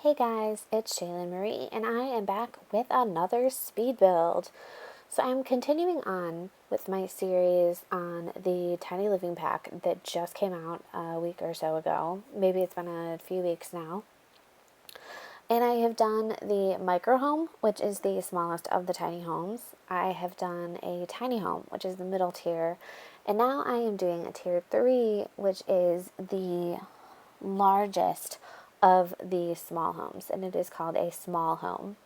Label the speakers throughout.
Speaker 1: Hey guys, it's Shaylin Marie, and I am back with another speed build. So I'm continuing on with my series on the tiny living pack that just came out a week or so ago. Maybe it's been a few weeks now. And I have done the micro home, which is the smallest of the tiny homes. I have done a tiny home, which is the middle tier. And now I am doing a tier 3, which is the largest of the small homes, and it is called a small home.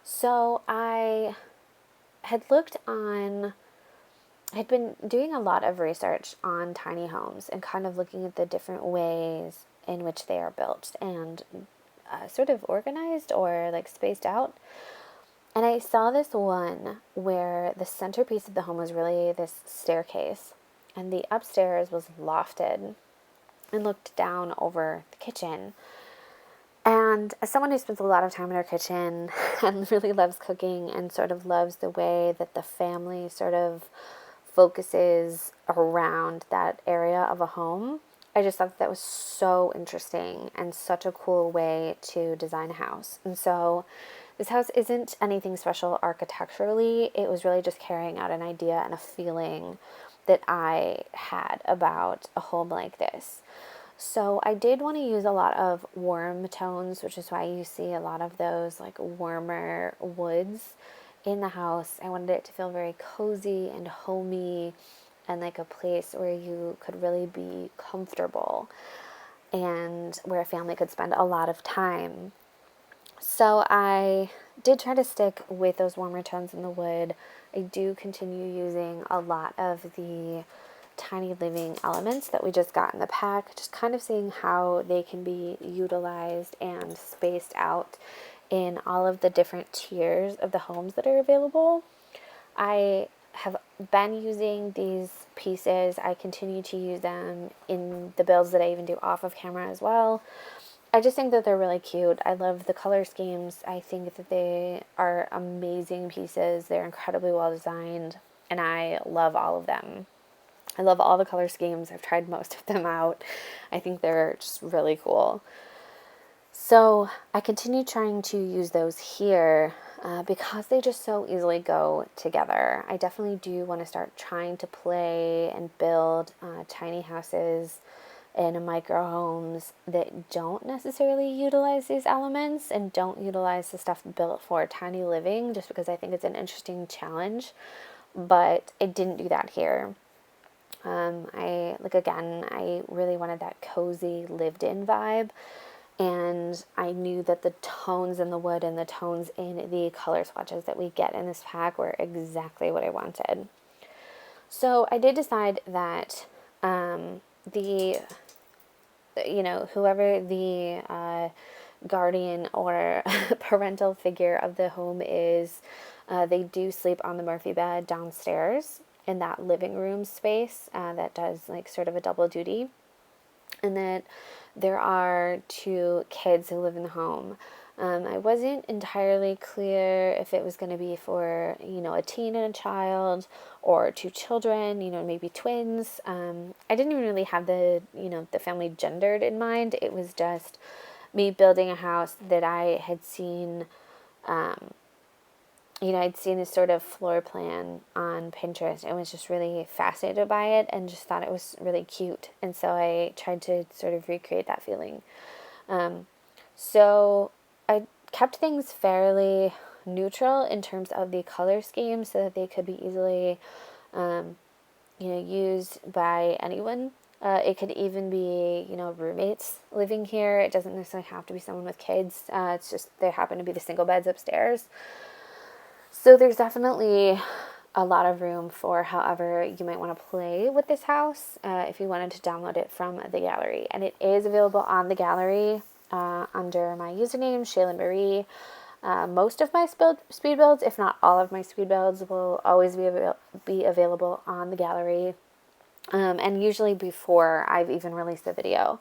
Speaker 1: So I had had been doing a lot of research on tiny homes and kind of looking at the different ways in which they are built and sort of organized or like spaced out. And I saw this one where the centerpiece of the home was really this staircase, and the upstairs was lofted and looked down over the kitchen. And as someone who spends a lot of time in her kitchen and really loves cooking and sort of loves the way that the family sort of focuses around that area of a home, I just thought that was so interesting and such a cool way to design a house. And so this house isn't anything special architecturally. It was really just carrying out an idea and a feeling that I had about a home like this. So I did want to use a lot of warm tones, which is why you see a lot of those like warmer woods in the house. I wanted it to feel very cozy and homey and like a place where you could really be comfortable and where a family could spend a lot of time. So I did try to stick with those warmer tones in the wood. I do continue using a lot of the tiny living elements that we just got in the pack, just kind of seeing how they can be utilized and spaced out in all of the different tiers of the homes that are available. I have been using these pieces. I continue to use them in the builds that I even do off of camera as well. I just think that they're really cute. I love the color schemes. I think that they are amazing pieces. They're incredibly well designed, and I love all of them. I love all the color schemes. I've tried most of them out. I think they're just really cool. So I continue trying to use those here because they just so easily go together. I definitely do want to start trying to play and build tiny houses and micro homes that don't necessarily utilize these elements and don't utilize the stuff built for tiny living, just because I think it's an interesting challenge. But I didn't do that here. I really wanted that cozy lived in vibe, and I knew that the tones in the wood and the tones in the color swatches that we get in this pack were exactly what I wanted. So I did decide that the whoever the guardian or parental figure of the home is, they do sleep on the Murphy bed downstairs in that living room space that does like sort of a double duty. And that there are 2 kids who live in the home. I wasn't entirely clear if it was going to be for, a teen and a child, or 2 children, maybe twins. I didn't even really have the family gendered in mind. It was just me building a house that I had seen. I'd seen this sort of floor plan on Pinterest and was just really fascinated by it and just thought it was really cute. And so I tried to sort of recreate that feeling. So I kept things fairly neutral in terms of the color scheme so that they could be easily, used by anyone. It could even be, roommates living here. It doesn't necessarily have to be someone with kids. It's just there happen to be the single beds upstairs. So there's definitely a lot of room for however you might want to play with this house if you wanted to download it from the gallery. And it is available on the gallery under my username, Shaylin Marie. Most of my speed builds, if not all of my speed builds, will always be available on the gallery. And usually before I've even released the video.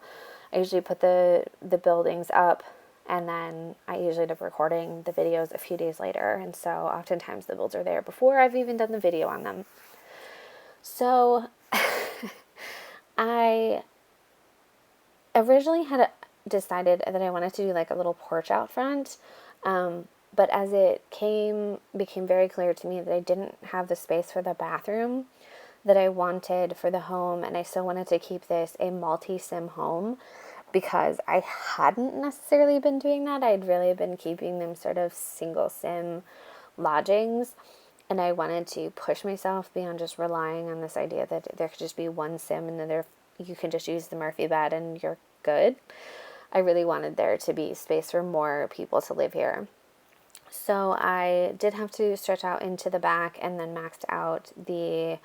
Speaker 1: I usually put the buildings up, and then I usually end up recording the videos a few days later. And so oftentimes the builds are there before I've even done the video on them. So I originally had decided that I wanted to do like a little porch out front. But as it became very clear to me that I didn't have the space for the bathroom that I wanted for the home, and I still wanted to keep this a multi-sim home because I hadn't necessarily been doing that. I'd really been keeping them sort of single sim lodgings, and I wanted to push myself beyond just relying on this idea that there could just be one sim and then you can just use the Murphy bed and you're good. I really wanted there to be space for more people to live here. So I did have to stretch out into the back and then maxed out the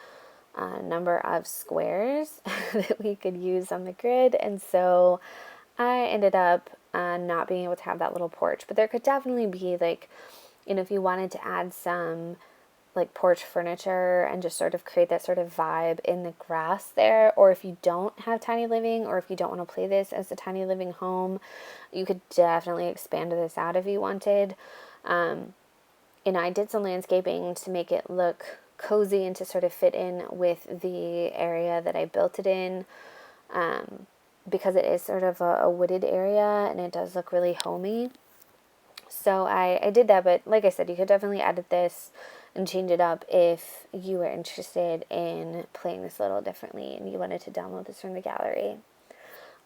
Speaker 1: number of squares that we could use on the grid. And so I ended up not being able to have that little porch. But there could definitely be like, if you wanted to add some like porch furniture and just sort of create that sort of vibe in the grass there, or if you don't have tiny living, or if you don't want to play this as a tiny living home, you could definitely expand this out if you wanted. I did some landscaping to make it look cozy and to sort of fit in with the area that I built it in, because it is sort of a wooded area and it does look really homey. So I did that, but like I said, you could definitely edit this and change it up if you were interested in playing this a little differently and you wanted to download this from the gallery.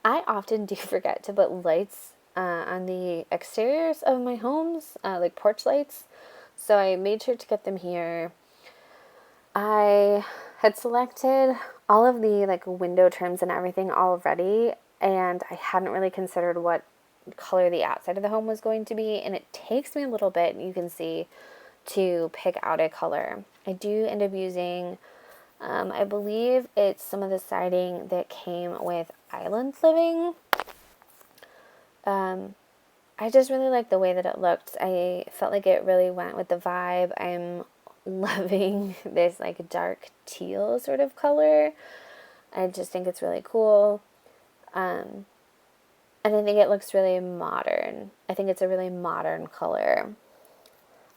Speaker 1: I often do forget to put lights on the exteriors of my homes, like porch lights. So I made sure to get them here. I had selected all of the like window trims and everything already, and I hadn't really considered what color the outside of the home was going to be, and it takes me a little bit, you can see, to pick out a color. I do end up using, I believe it's some of the siding that came with Island Living. I just really like the way that it looked. I felt like it really went with the vibe. I'm loving this like dark teal sort of color. I just think it's really cool. And I think it looks really modern. I think it's a really modern color.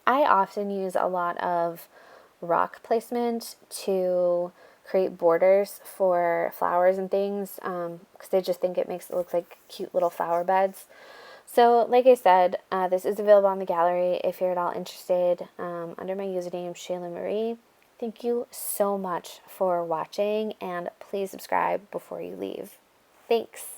Speaker 1: I often use a lot of rock placement to create borders for flowers and things, because I just think it makes it look like cute little flower beds. So like I said, this is available on the gallery if you're at all interested, under my username Shayla Marie. Thank you so much for watching, and please subscribe before you leave. Thanks.